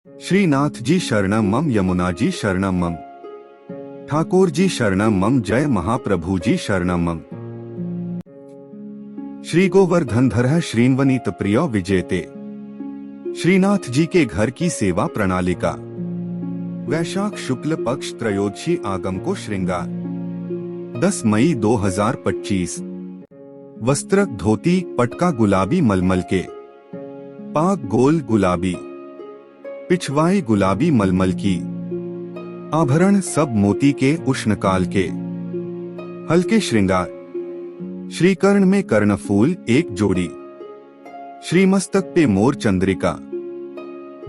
श्रीनाथ जी शरणम मम, यमुना जी शरणम मम, ठाकुर जी शरणम मम, जय महाप्रभु जी शरणम मम। श्री गोवर्धन धर श्रीन्वनीत प्रिय विजेते। श्रीनाथ जी के घर की सेवा प्रणालिका। वैशाख शुक्ल पक्ष त्रयोदशी आगम को श्रृंगार। 10 मई 2025। वस्त्र धोती पटका गुलाबी मलमल के, पाग गोल गुलाबी, पिछवाई गुलाबी मलमल की, आभरण सब मोती के उष्णकाल के। हल्के श्रृंगार। श्रीकर्ण में कर्णफूल 1 जोड़ी। श्रीमस्तक पे मोर चंद्रिका,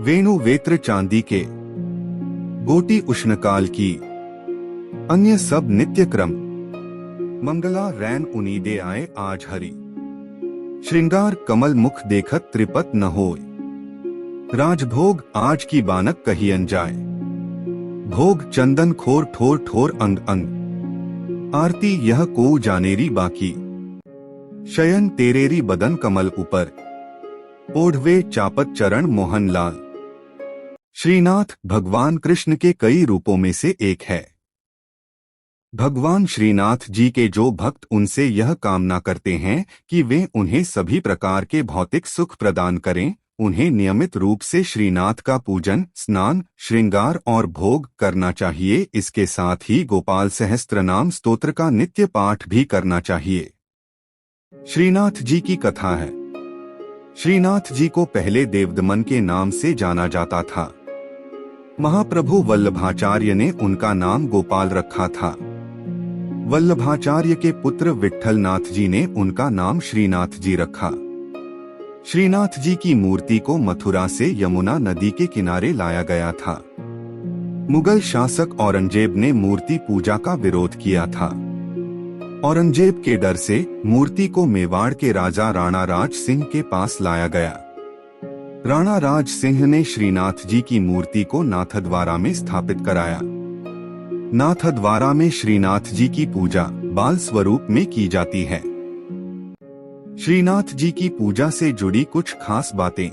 वेणु वेत्र चांदी के, गोटी उष्णकाल की। अन्य सब नित्य क्रम। मंगला रैन उनीदे आए आज हरि, श्रृंगार कमल मुख देखत त्रिपत न होय। राजभोग आज की बानक कहियन जाए, भोग चंदन खोर ठोर ठोर अंग अंग। आरती यह को जानेरी बाकी, शयन तेरेरी बदन कमल ऊपर। ओढ़वे चापत चरण मोहन लाल। श्रीनाथ भगवान कृष्ण के कई रूपों में से एक है। भगवान श्रीनाथ जी के जो भक्त उनसे यह कामना करते हैं कि वे उन्हें सभी प्रकार के भौतिक सुख प्रदान करें, उन्हें नियमित रूप से श्रीनाथ का पूजन, स्नान, श्रृंगार और भोग करना चाहिए। इसके साथ ही गोपाल सहस्त्रनाम स्तोत्र का नित्य पाठ भी करना चाहिए। श्रीनाथ जी की कथा है। श्रीनाथ जी को पहले देवदमन के नाम से जाना जाता था। महाप्रभु वल्लभाचार्य ने उनका नाम गोपाल रखा था। वल्लभाचार्य के पुत्र विट्ठलनाथ जी ने उनका नाम श्रीनाथ जी रखा। श्रीनाथ जी की मूर्ति को मथुरा से यमुना नदी के किनारे लाया गया था। मुगल शासक औरंगजेब ने मूर्ति पूजा का विरोध किया था। औरंगजेब के डर से मूर्ति को मेवाड़ के राजा राणा राज सिंह के पास लाया गया। राणा राज सिंह ने श्रीनाथ जी की मूर्ति को नाथद्वारा में स्थापित कराया। नाथद्वारा में श्रीनाथ जी की पूजा बाल स्वरूप में की जाती है। श्रीनाथ जी की पूजा से जुड़ी कुछ खास बातें।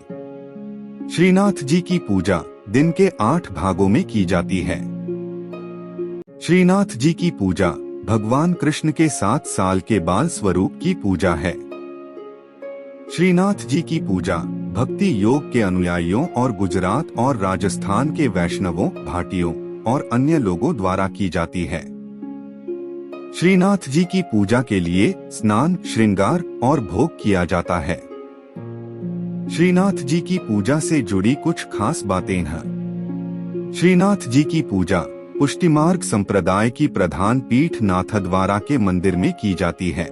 श्रीनाथ जी की पूजा दिन के 8 भागों में की जाती है। श्रीनाथ जी की पूजा भगवान कृष्ण के 7 साल के बाल स्वरूप की पूजा है। श्रीनाथ जी की पूजा भक्ति योग के अनुयायियों और गुजरात और राजस्थान के वैष्णवों, भाटियों और अन्य लोगों द्वारा की जाती है। श्रीनाथ जी की पूजा के लिए स्नान, श्रृंगार और भोग किया जाता है। श्रीनाथ जी की पूजा से जुड़ी कुछ खास बातें हैं। श्रीनाथ जी की पूजा पुष्टिमार्ग संप्रदाय की प्रधान पीठ नाथद्वारा के मंदिर में की जाती है।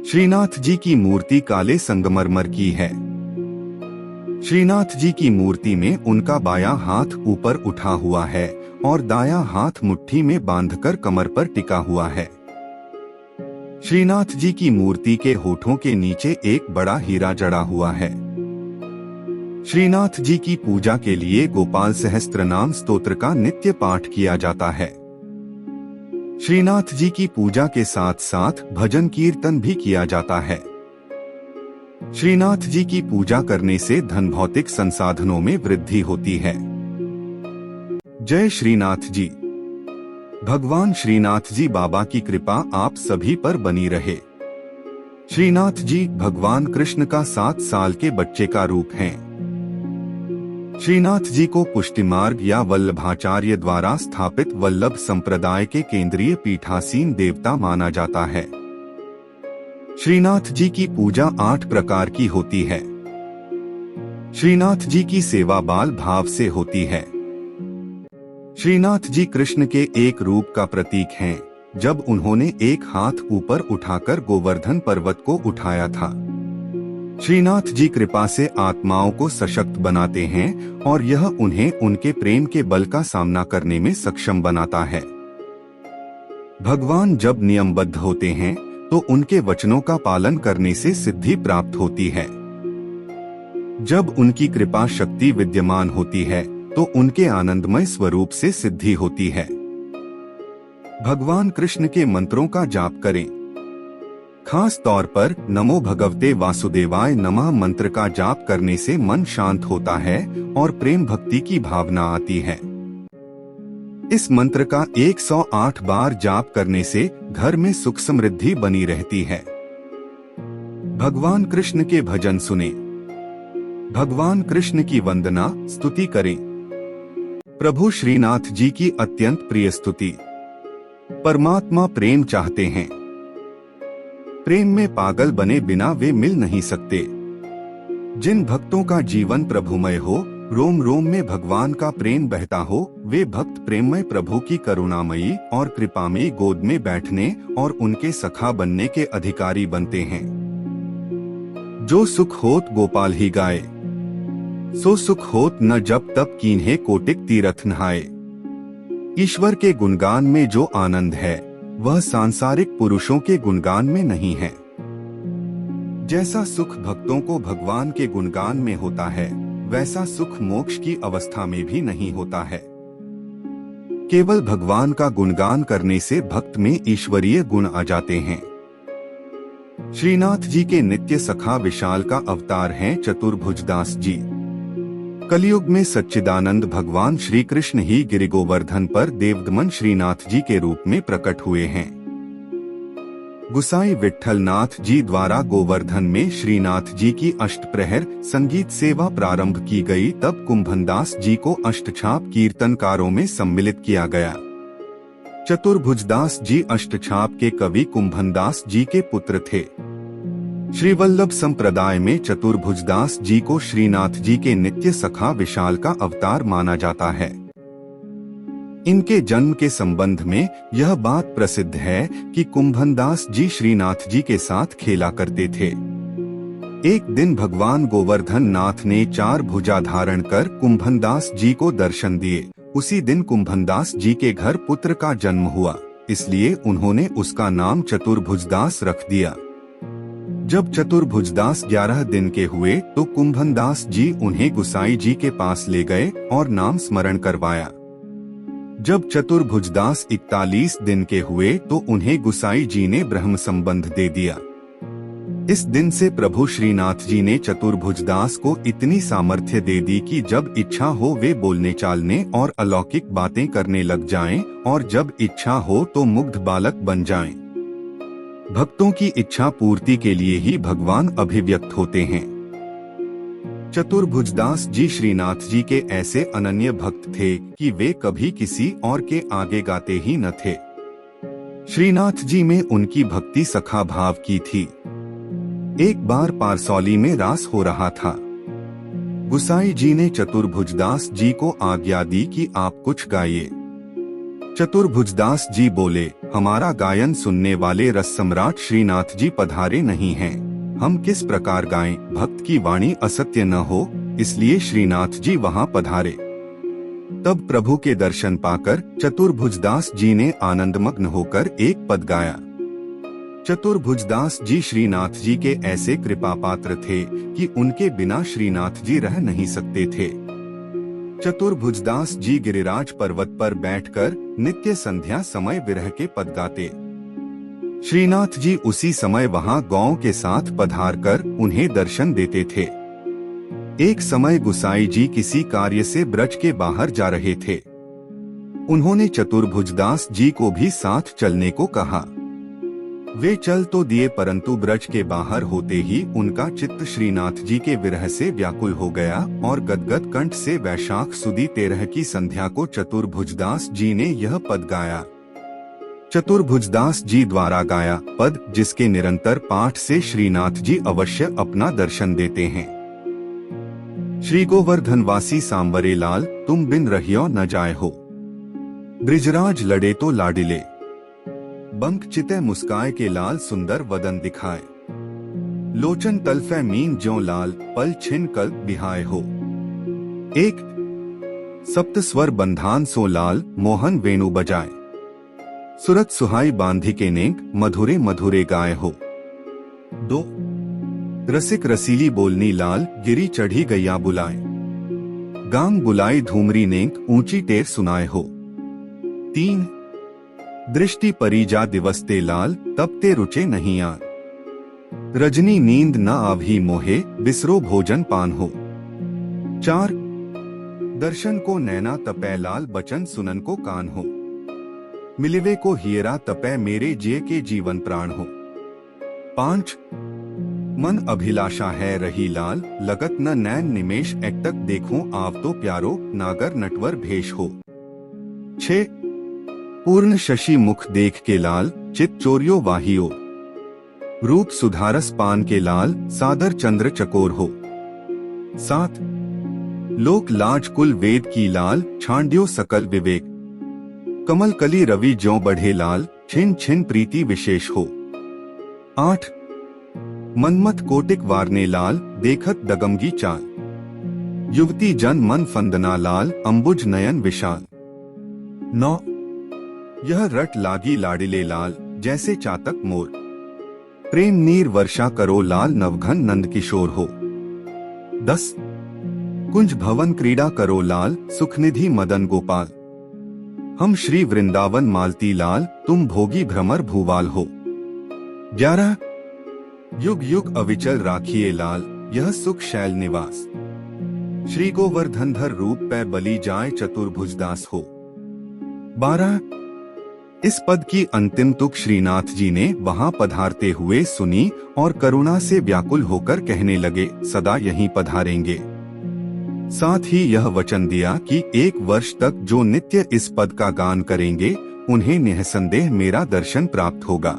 श्रीनाथ जी की मूर्ति काले संगमरमर की है। श्रीनाथ जी की मूर्ति में उनका बायां हाथ ऊपर उठा हुआ है और दायां हाथ मुट्ठी में बांधकर कमर पर टिका हुआ है। श्रीनाथ जी की मूर्ति के होठों के नीचे एक बड़ा हीरा जड़ा हुआ है। श्रीनाथ जी की पूजा के लिए गोपाल सहस्त्रनाम स्तोत्र का नित्य पाठ किया जाता है। श्रीनाथ जी की पूजा के साथ साथ भजन कीर्तन भी किया जाता है। श्रीनाथ जी की पूजा करने से धन भौतिक संसाधनों में वृद्धि होती है। जय श्रीनाथ जी। भगवान श्रीनाथ जी बाबा की कृपा आप सभी पर बनी रहे। श्रीनाथ जी भगवान कृष्ण का 7 साल के बच्चे का रूप हैं। श्रीनाथ जी को पुष्टिमार्ग या वल्लभाचार्य द्वारा स्थापित वल्लभ संप्रदाय के केंद्रीय पीठासीन देवता माना जाता है। श्रीनाथ जी की पूजा 8 प्रकार की होती है। श्रीनाथ जी की सेवा बाल भाव से होती है। श्रीनाथ जी कृष्ण के एक रूप का प्रतीक हैं, जब उन्होंने एक हाथ ऊपर उठाकर गोवर्धन पर्वत को उठाया था। श्रीनाथ जी कृपा से आत्माओं को सशक्त बनाते हैं और यह उन्हें उनके प्रेम के बल का सामना करने में सक्षम बनाता है। भगवान जब नियमबद्ध होते हैं तो उनके वचनों का पालन करने से सिद्धि प्राप्त होती है। जब उनकी कृपा शक्ति विद्यमान होती है तो उनके आनंदमय स्वरूप से सिद्धि होती है। भगवान कृष्ण के मंत्रों का जाप करें। खास तौर पर नमो भगवते वासुदेवाय नमः मंत्र का जाप करने से मन शांत होता है और प्रेम भक्ति की भावना आती है। इस मंत्र का 108 बार जाप करने से घर में सुख समृद्धि बनी रहती है। भगवान कृष्ण के भजन सुने, भगवान कृष्ण की वंदना स्तुति करें। प्रभु श्रीनाथ जी की अत्यंत प्रिय स्तुति। परमात्मा प्रेम चाहते हैं। प्रेम में पागल बने बिना वे मिल नहीं सकते। जिन भक्तों का जीवन प्रभुमय हो, रोम रोम में भगवान का प्रेम बहता हो, वे भक्त प्रेममय प्रभु की करुणामयी और कृपामयी गोद में बैठने और उनके सखा बनने के अधिकारी बनते हैं। जो सुख होत गोपाल ही गाए, सो सुख होत न जब तब कीन्हे कोटिक तीरथ नहाए। ईश्वर के गुणगान में जो आनंद है, वह सांसारिक पुरुषों के गुणगान में नहीं है। जैसा सुख भक्तों को भगवान के गुणगान में होता है, वैसा सुख मोक्ष की अवस्था में भी नहीं होता है। केवल भगवान का गुणगान करने से भक्त में ईश्वरीय गुण आ जाते हैं। श्रीनाथ जी के नित्य सखा विशाल का अवतार हैं चतुर्भुजदास जी। कलयुग में सच्चिदानंद भगवान श्री कृष्ण ही गिरिगोवर्धन पर देवदमन श्रीनाथ जी के रूप में प्रकट हुए हैं। गुसाई विट्ठलनाथ जी द्वारा गोवर्धन में श्रीनाथ जी की अष्टप्रहर संगीत सेवा प्रारंभ की गई, तब कुंभनदास जी को अष्टछाप कीर्तनकारों में सम्मिलित किया गया। चतुर्भुजदास जी अष्टछाप के कवि कुंभनदास जी के पुत्र थे। श्रीवल्लभ संप्रदाय में चतुर्भुजदास जी को श्रीनाथ जी के नित्य सखा विशाल का अवतार माना जाता है। इनके जन्म के संबंध में यह बात प्रसिद्ध है कि कुंभनदास जी श्रीनाथ जी के साथ खेला करते थे। एक दिन भगवान गोवर्धन नाथ ने 4 भुजा धारण कर कुंभनदास जी को दर्शन दिए। उसी दिन कुंभनदास जी के घर पुत्र का जन्म हुआ, इसलिए उन्होंने उसका नाम चतुर्भुजदास रख दिया। जब चतुर्भुजदास 11 दिन के हुए तो कुंभनदास जी उन्हें गुसाई जी के पास ले गए और नाम स्मरण करवाया। जब चतुर्भुजदास 41 दिन के हुए तो उन्हें गुसाई जी ने ब्रह्म संबंध दे दिया। इस दिन से प्रभु श्रीनाथ जी ने चतुर्भुजदास को इतनी सामर्थ्य दे दी कि जब इच्छा हो वे बोलने चालने और अलौकिक बातें करने लग जाएं, और जब इच्छा हो तो मुग्ध बालक बन जाएं। भक्तों की इच्छा पूर्ति के लिए ही भगवान अभिव्यक्त होते हैं। चतुर्भुजदास जी श्रीनाथ जी के ऐसे अनन्य भक्त थे कि वे कभी किसी और के आगे गाते ही न थे। श्रीनाथ जी में उनकी भक्ति सखा भाव की थी। एक बार पारसौली में रास हो रहा था। गुसाई जी ने चतुर्भुजदास जी को आज्ञा दी कि आप कुछ गाइए। चतुर्भुजदास जी बोले, हमारा गायन सुनने वाले रस सम्राट श्रीनाथ जी पधारे नहीं हैं, हम किस प्रकार गाएं, भक्त की वाणी असत्य न हो, इसलिए श्रीनाथ जी वहां पधारे। तब प्रभु के दर्शन पाकर चतुर्भुजदास जी ने आनंदमग्न होकर एक पद गाया। चतुर्भुजदास जी श्रीनाथ जी के ऐसे कृपा पात्र थे कि उनके बिना श्रीनाथ जी रह नहीं सकते थे। चतुर्भुजदास जी गिरिराज पर्वत पर बैठकर नित्य संध्या समय विरह के पद गाते। श्रीनाथ जी उसी समय वहां गौओं के साथ पधार कर उन्हें दर्शन देते थे। एक समय गुसाई जी किसी कार्य से ब्रज के बाहर जा रहे थे। उन्होंने चतुर्भुजदास जी को भी साथ चलने को कहा। वे चल तो दिए, परंतु ब्रज के बाहर होते ही उनका चित्त श्रीनाथ जी के विरह से व्याकुल हो गया और गदगद कंठ से वैशाख सुदी 13 की संध्या को चतुर्भुजदास जी ने यह पद गाया। चतुर्भुजदास जी द्वारा गाया पद, जिसके निरंतर पाठ से श्रीनाथ जी अवश्य अपना दर्शन देते हैं। श्री गोवर्धन वासी सांवरे लाल, तुम बिन रहियो न जाए हो। ब्रिजराज लड़े तो लाडिले, बंक चिते मुस्काए के लाल सुंदर वदन दिखाए। लोचन तलफे मीन ज्यों लाल, पल छिन कल्प बिहाय हो। एक सप्त स्वर बंधान सो लाल, मोहन वेणु बजाए। सुरत सुहाई बांधी के नेक, मधुरे मधुरे गाय हो। 2 रसिक रसीली बोलनी लाल, गिरी चढ़ी गैया बुलाए। गांग बुलाई धूमरी नेक, ऊंची टेर सुनाए हो। 3 दृष्टि परिजा दिवस ते लाल, तब ते रुचे नहीं आन। रजनी नींद न आवही मोहे, बिसरो भोजन पान हो। 4 दर्शन को नैना तपै, लाल बचन सुनन को कान हो। मिलिवे को हियरा तपै, मेरे जिय के जीवन प्राण हो। 5 मन अभिलाषा है रही लाल, लगत न नैन निमेश, एकटक देखूं आव तो प्यारो, नागर नटवर भेष हो। 6 पूर्ण शशि मुख देख के लाल, चित चोरियो वाहियो। रूप सुधारस पान के लाल, सादर चंद्र चकोर हो। 7 लोक लाज कुल वेद की लाल, छांड्यो सकल विवेक। कमल कली रवि ज्यों बढ़े लाल, छिन छिन प्रीति विशेष हो। 8 मनमत कोटिक वारने लाल, देखत दगमगी चाल। युवती जन मन फंदना लाल, अंबुज नयन विशाल। 9 यह रट लागी लाडिले लाल, जैसे चातक मोर। प्रेम नीर वर्षा करो लाल, नवघन नंद किशोर हो। 10 कुंज भवन क्रीड़ा करो लाल, सुखनिधि मदन गोपाल। हम श्री वृंदावन मालती लाल, तुम भोगी भ्रमर भूवाल हो। 11 युग युग अविचल राखिए लाल, यह सुख शैल निवास। श्री गोवर्धनधर रूप पे बलि जाए, चतुर्भुजदास हो। 12 इस पद की अंतिम तुक श्रीनाथ जी ने वहां पधारते हुए सुनी और करुणा से व्याकुल होकर कहने लगे, सदा यहीं पधारेंगे। साथ ही यह वचन दिया कि 1 वर्ष तक जो नित्य इस पद का गान करेंगे, उन्हें निःसंदेह मेरा दर्शन प्राप्त होगा।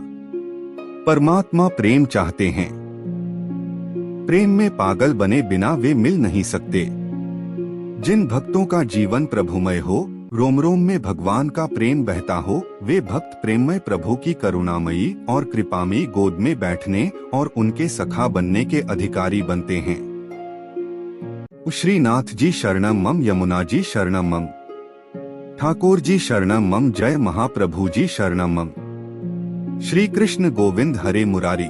परमात्मा प्रेम चाहते हैं। प्रेम में पागल बने बिना वे मिल नहीं सकते। जिन भक्तों का जीवन प्रभुमय हो, रोम रोम में भगवान का प्रेम बहता हो, वे भक्त प्रेममय प्रभु की करुणामयी और कृपामयी गोद में बैठने और उनके सखा बनने के अधिकारी बनते हैं। श्रीनाथ जी शरणम मम, यमुना जी शरणम मम, ठाकुर जी शरणम मम, जय महाप्रभु जी शरणम मम। श्री कृष्ण गोविंद हरे मुरारी,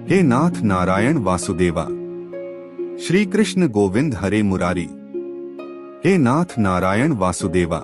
हे नाथ नारायण वासुदेवा। श्री कृष्ण गोविंद हरे मुरारी, हे नाथ नारायण वासुदेवा।